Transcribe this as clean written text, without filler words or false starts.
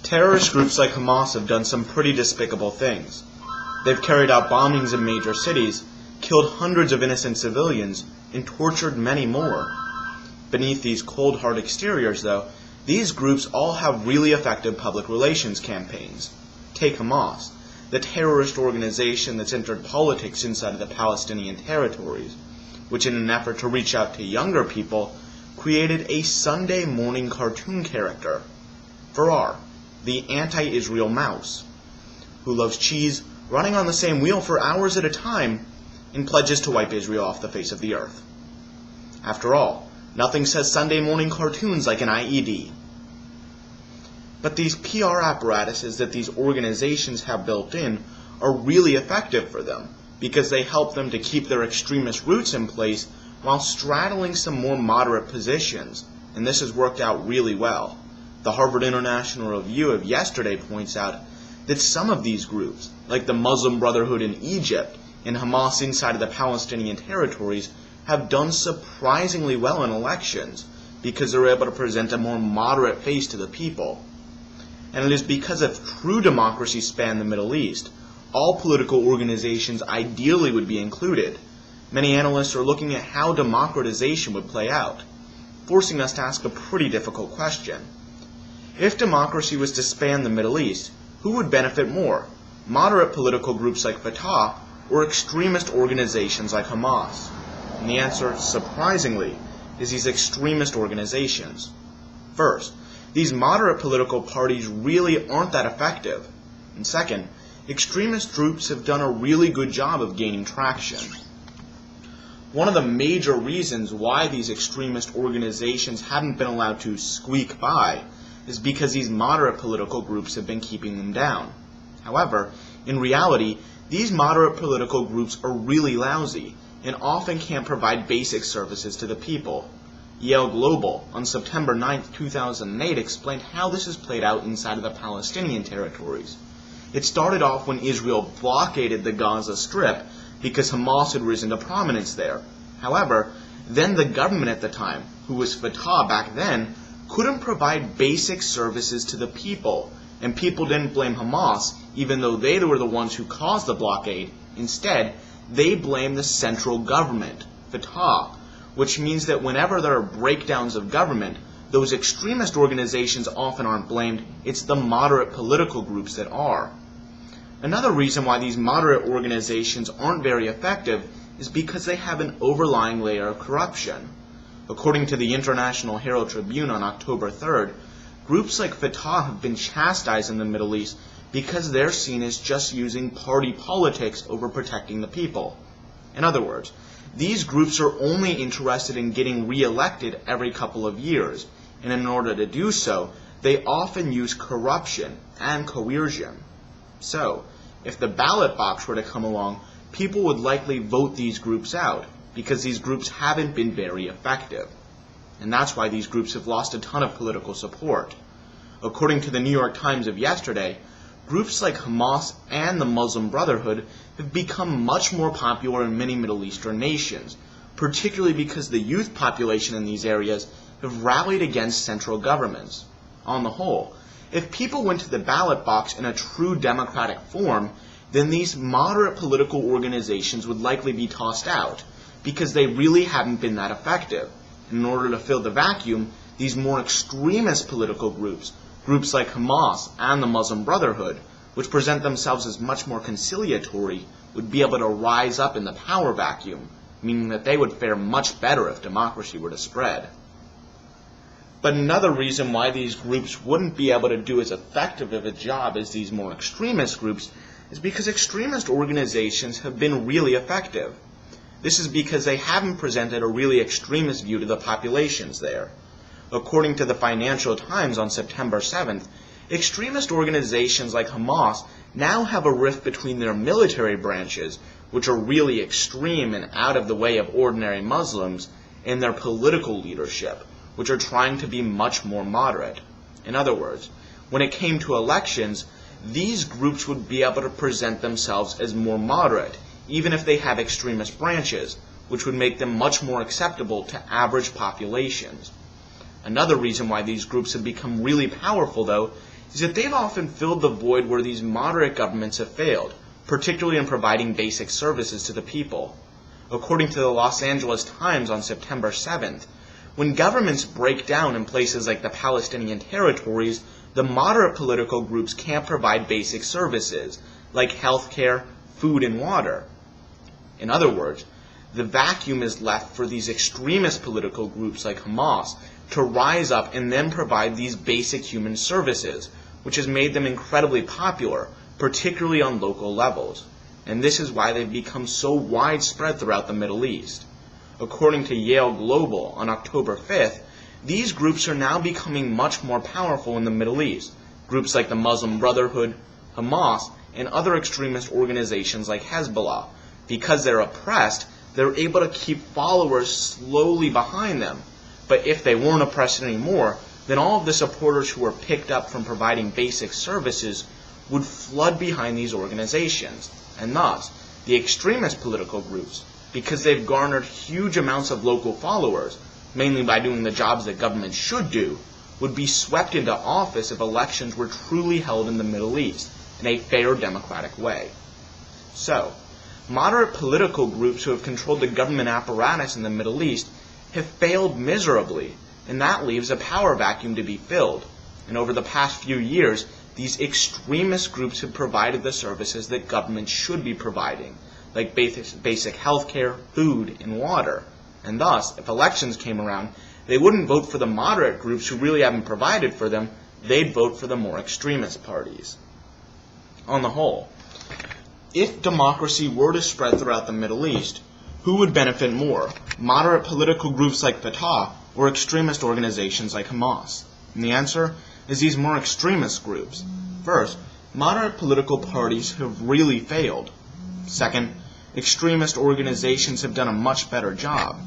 Terrorist groups like Hamas have done some pretty despicable things. They've carried out bombings in major cities, killed hundreds of innocent civilians, and tortured many more. Beneath these cold, hard exteriors, though, these groups all have really effective public relations campaigns. Take Hamas, the terrorist organization that's entered politics inside of the Palestinian territories, which in an effort to reach out to younger people, created a Sunday morning cartoon character, Farrar, the anti-Israel mouse, who loves cheese, running on the same wheel for hours at a time, and pledges to wipe Israel off the face of the earth. After all, nothing says Sunday morning cartoons like an IED. But these PR apparatuses that these organizations have built in are really effective for them, because they help them to keep their extremist roots in place while straddling some more moderate positions, and this has worked out really well. The Harvard International Review of yesterday points out that some of these groups, like the Muslim Brotherhood in Egypt and Hamas inside of the Palestinian territories, have done surprisingly well in elections because they're able to present a more moderate face to the people. And it is because if true democracy spanned the Middle East, all political organizations ideally would be included. Many analysts are looking at how democratization would play out, forcing us to ask a pretty difficult question. If democracy was to span the Middle East, who would benefit more, moderate political groups like Fatah or extremist organizations like Hamas? And the answer, surprisingly, is these extremist organizations. First, these moderate political parties really aren't that effective. And second, extremist groups have done a really good job of gaining traction. One of the major reasons why these extremist organizations haven't been allowed to squeak by is because these moderate political groups have been keeping them down. However, in reality, these moderate political groups are really lousy and often can't provide basic services to the people. Yale Global, on September 9, 2008, explained how this has played out inside of the Palestinian territories. It started off when Israel blockaded the Gaza Strip because Hamas had risen to prominence there. However, then the government at the time, who was Fatah back then, couldn't provide basic services to the people, and people didn't blame Hamas, even though they were the ones who caused the blockade. Instead, they blamed the central government, Fatah, which means that whenever there are breakdowns of government, those extremist organizations often aren't blamed, it's the moderate political groups that are. Another reason why these moderate organizations aren't very effective is because they have an overlying layer of corruption. According to the International Herald Tribune on October 3rd, groups like Fatah have been chastised in the Middle East because they're seen as just using party politics over protecting the people. In other words, these groups are only interested in getting re-elected every couple of years, and in order to do so, they often use corruption and coercion. So, if the ballot box were to come along, people would likely vote these groups out, because these groups haven't been very effective. And that's why these groups have lost a ton of political support. According to the New York Times of yesterday, groups like Hamas and the Muslim Brotherhood have become much more popular in many Middle Eastern nations, particularly because the youth population in these areas have rallied against central governments. On the whole, if people went to the ballot box in a true democratic form, then these moderate political organizations would likely be tossed out, because they really haven't been that effective. In order to fill the vacuum, these more extremist political groups, groups like Hamas and the Muslim Brotherhood, which present themselves as much more conciliatory, would be able to rise up in the power vacuum, meaning that they would fare much better if democracy were to spread. But another reason why these groups wouldn't be able to do as effective of a job as these more extremist groups is because extremist organizations have been really effective. This is because they haven't presented a really extremist view to the populations there. According to the Financial Times on September 7th, extremist organizations like Hamas now have a rift between their military branches, which are really extreme and out of the way of ordinary Muslims, and their political leadership, which are trying to be much more moderate. In other words, when it came to elections, these groups would be able to present themselves as more moderate, even if they have extremist branches, which would make them much more acceptable to average populations. Another reason why these groups have become really powerful, though, is that they've often filled the void where these moderate governments have failed, particularly in providing basic services to the people. According to the Los Angeles Times on September 7th, when governments break down in places like the Palestinian territories, the moderate political groups can't provide basic services like health care, food, and water. In other words, the vacuum is left for these extremist political groups like Hamas to rise up and then provide these basic human services, which has made them incredibly popular, particularly on local levels. And this is why they've become so widespread throughout the Middle East. According to Yale Global on October 5th, these groups are now becoming much more powerful in the Middle East. Groups like the Muslim Brotherhood, Hamas, and other extremist organizations like Hezbollah. Because they're oppressed, they're able to keep followers slowly behind them. But if they weren't oppressed anymore, then all of the supporters who were picked up from providing basic services would flood behind these organizations. And thus, the extremist political groups, because they've garnered huge amounts of local followers, mainly by doing the jobs that governments should do, would be swept into office if elections were truly held in the Middle East in a fair democratic way. So, moderate political groups who have controlled the government apparatus in the Middle East have failed miserably, and that leaves a power vacuum to be filled. And over the past few years, these extremist groups have provided the services that governments should be providing, like basic health care, food, and water. And thus, if elections came around, they wouldn't vote for the moderate groups who really haven't provided for them, they'd vote for the more extremist parties. On the whole, if democracy were to spread throughout the Middle East, who would benefit more, moderate political groups like Fatah or extremist organizations like Hamas? And the answer is these more extremist groups. First, moderate political parties have really failed. Second, extremist organizations have done a much better job.